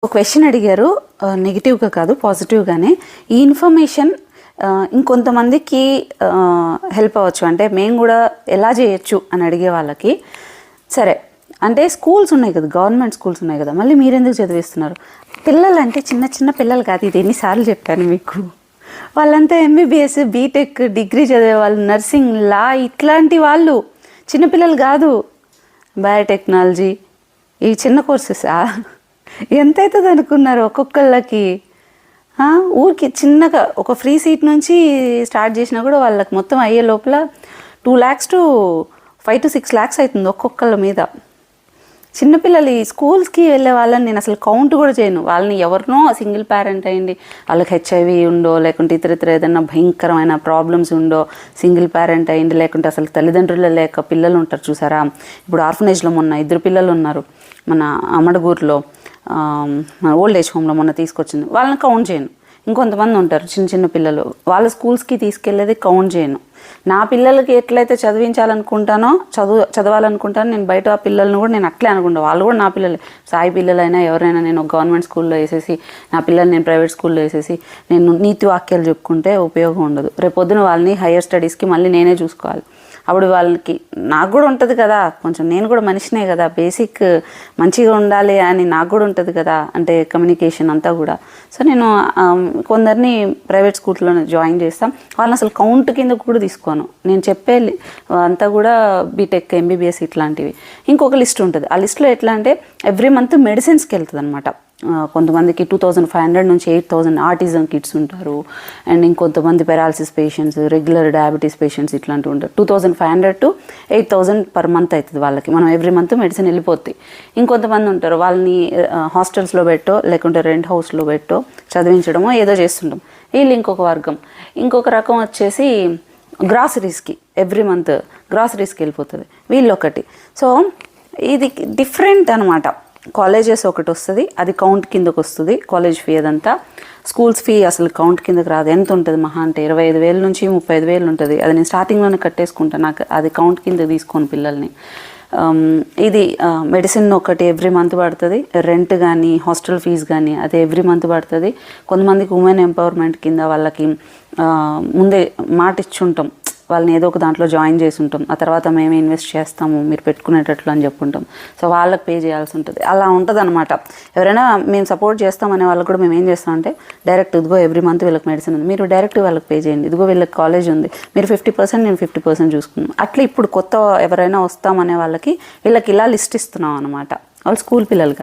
ఒక క్వశ్చన్ అడిగారు, నెగిటివ్గా కాదు పాజిటివ్గానే. ఈ ఇన్ఫర్మేషన్ ఇంకొంతమందికి హెల్ప్ అవ్వచ్చు, అంటే మేము కూడా ఎలా చేయొచ్చు అని అడిగే వాళ్ళకి. సరే, అంటే స్కూల్స్ ఉన్నాయి కదా, గవర్నమెంట్ స్కూల్స్ ఉన్నాయి కదా, మళ్ళీ మీరెందుకు చదివిస్తున్నారు? పిల్లలు అంటే చిన్న చిన్న పిల్లలు కాదు, ఇది ఎన్నిసార్లు చెప్పాను మీకు. వాళ్ళంతా ఎంబీబీఎస్, బీటెక్, డిగ్రీ చదివే వాళ్ళు, నర్సింగ్, లా, ఇట్లాంటి వాళ్ళు చిన్నపిల్లలు కాదు. బయోటెక్నాలజీ, ఈ చిన్న కోర్సెసా? ఎంత అవుతుంది అనుకున్నారు ఒక్కొక్కళ్ళకి? ఊరికి చిన్నగా ఒక ఫ్రీ సీట్ నుంచి స్టార్ట్ చేసినా కూడా వాళ్ళకి మొత్తం అయ్యే లోపల 2 lakhs to 5 to 6 lakhs అవుతుంది ఒక్కొక్కళ్ళ మీద. చిన్నపిల్లలు ఈ స్కూల్స్కి వెళ్ళే వాళ్ళని నేను అసలు కౌంట్ కూడా చేయను. వాళ్ళని ఎవరినో సింగిల్ పేరెంట్ అయ్యండి, వాళ్ళకి హెచ్ఐవి ఉండో, లేకుంటే ఇతర ఏదైనా భయంకరమైన ప్రాబ్లమ్స్ ఉండో, సింగిల్ పేరెంట్ అయ్యండి, లేకుంటే అసలు తల్లిదండ్రులు లేక పిల్లలు ఉంటారు చూసారా. ఇప్పుడు ఆర్ఫనేజ్లో మొన్న 2 పిల్లలు ఉన్నారు, మన అమడగూరులో ఓల్డ్ ఏజ్ హోమ్లో మొన్న తీసుకొచ్చింది. వాళ్ళని కౌంట్ చేయను. ఇంకొంతమంది ఉంటారు చిన్న చిన్న పిల్లలు, వాళ్ళ స్కూల్స్కి తీసుకెళ్ళేది కౌంట్ చేయను. నా పిల్లలకి ఎట్లయితే చదివించాలనుకుంటానో, చదవాలనుకుంటానో, నేను బయట ఆ పిల్లలను కూడా నేను అట్లే అనుకుంటాను. వాళ్ళు కూడా నా పిల్లలే. సాయి పిల్లలైనా ఎవరైనా నేను గవర్నమెంట్ స్కూల్లో వేసేసి నా పిల్లల్ని నేను ప్రైవేట్ స్కూల్లో వేసేసి నేను నీతి వాక్యాలు చెప్పుకుంటే ఉపయోగం ఉండదు. రేపొద్దున వాళ్ళని హయ్యర్ స్టడీస్కి మళ్ళీ నేనే చూసుకోవాలి. అప్పుడు వాళ్ళకి నాకు కూడా ఉంటుంది కదా, కొంచెం నేను కూడా మనిషినే కదా, బేసిక్ మంచిగా ఉండాలి అని నాకు కూడా ఉంటుంది కదా, అంటే కమ్యూనికేషన్ అంతా కూడా. సో నేను కొందరిని ప్రైవేట్ స్కూల్లో జాయిన్ చేస్తాం. వాళ్ళని అసలు కౌంట్ కింద కూడా తీసుకోను. నేను చెప్పే అంతా కూడా బీటెక్, ఎంబీబీఎస్ ఇట్లాంటివి. ఇంకొక లిస్ట్ ఉంటుంది. ఆ లిస్ట్లో ఎట్లా అంటే ఎవ్రీ మంత్ మెడిసిన్స్కి వెళ్తుంది అనమాట. కొంతమందికి 2500 నుంచి 8000 ఆటిజం కిడ్స్ ఉంటారు. అండ్ ఇంకొంతమంది paralysis patients, regular diabetes patients ఇట్లాంటివి ఉంటారు. 2500 to 8000 per month అవుతుంది వాళ్ళకి. మనం ఎవ్రీ మంత్ మెడిసిన్ వెళ్ళిపోతాయి. ఇంకొంతమంది ఉంటారు, వాళ్ళని హాస్టల్స్లో పెట్టో లేకుంటే రెంట్ హౌస్లో పెట్టో చదివించడమో ఏదో చేస్తుంటాం. వీళ్ళు ఇంకొక వర్గం. ఇంకొక రకం వచ్చేసి గ్రాసరీస్కి, ఎవ్రీ మంత్ గ్రాసరీస్కి వెళ్ళిపోతుంది. వీళ్ళు ఒకటి. సో ఇది డిఫరెంట్ అనమాట. కాలేజెస్ ఒకటి వస్తుంది, అది కౌంట్ కిందకు వస్తుంది, కాలేజ్ ఫీ అదంతా. స్కూల్స్ ఫీ అసలు కౌంట్ కిందకి రాదు. ఎంత ఉంటుంది మహా అంటే 25,000 నుంచి 35,000 ఉంటుంది. అది నేను స్టార్టింగ్లోనే కట్టేసుకుంటాను, నాకు అది కౌంట్ కింద తీసుకోను పిల్లల్ని. ఇది మెడిసిన్ ఒకటి ఎవ్రీ మంత్ పడుతుంది. రెంట్ కానీ హాస్టల్ ఫీజు కానీ అది ఎవ్రీ మంత్ పడుతుంది. కొంతమందికి ఉమెన్ ఎంపవర్మెంట్ కింద వాళ్ళకి ముందే మాట ఇచ్చుంటాం, వాళ్ళని ఏదో ఒక దాంట్లో జాయిన్ చేసి ఉంటాం. ఆ తర్వాత మేమే ఇన్వెస్ట్ చేస్తాము మీరు పెట్టుకునేటట్లు అని చెప్పుంటాం. సో వాళ్ళకి పే చేయాల్సి ఉంటుంది. అలా ఉంటుంది అనమాట. ఎవరైనా మేము సపోర్ట్ చేస్తామనే వాళ్ళకి కూడా మేము ఏం చేస్తామంటే డైరెక్ట్ ఇదిగో ఎవ్రీ మంత్ వీళ్ళకి మెడిసిన్ ఉంది, మీరు డైరెక్ట్ వాళ్ళకి పే చేయండి. ఇదిగో వీళ్ళకి కాలేజ్ ఉంది, మీరు 50%, నేను 50% చూసుకున్నాం. అట్లా ఇప్పుడు కొత్త ఎవరైనా వస్తామనే వాళ్ళకి వీళ్ళకి ఇలా లిస్ట్ ఇస్తున్నాం అనమాట. వాళ్ళు స్కూల్ పిల్లలు.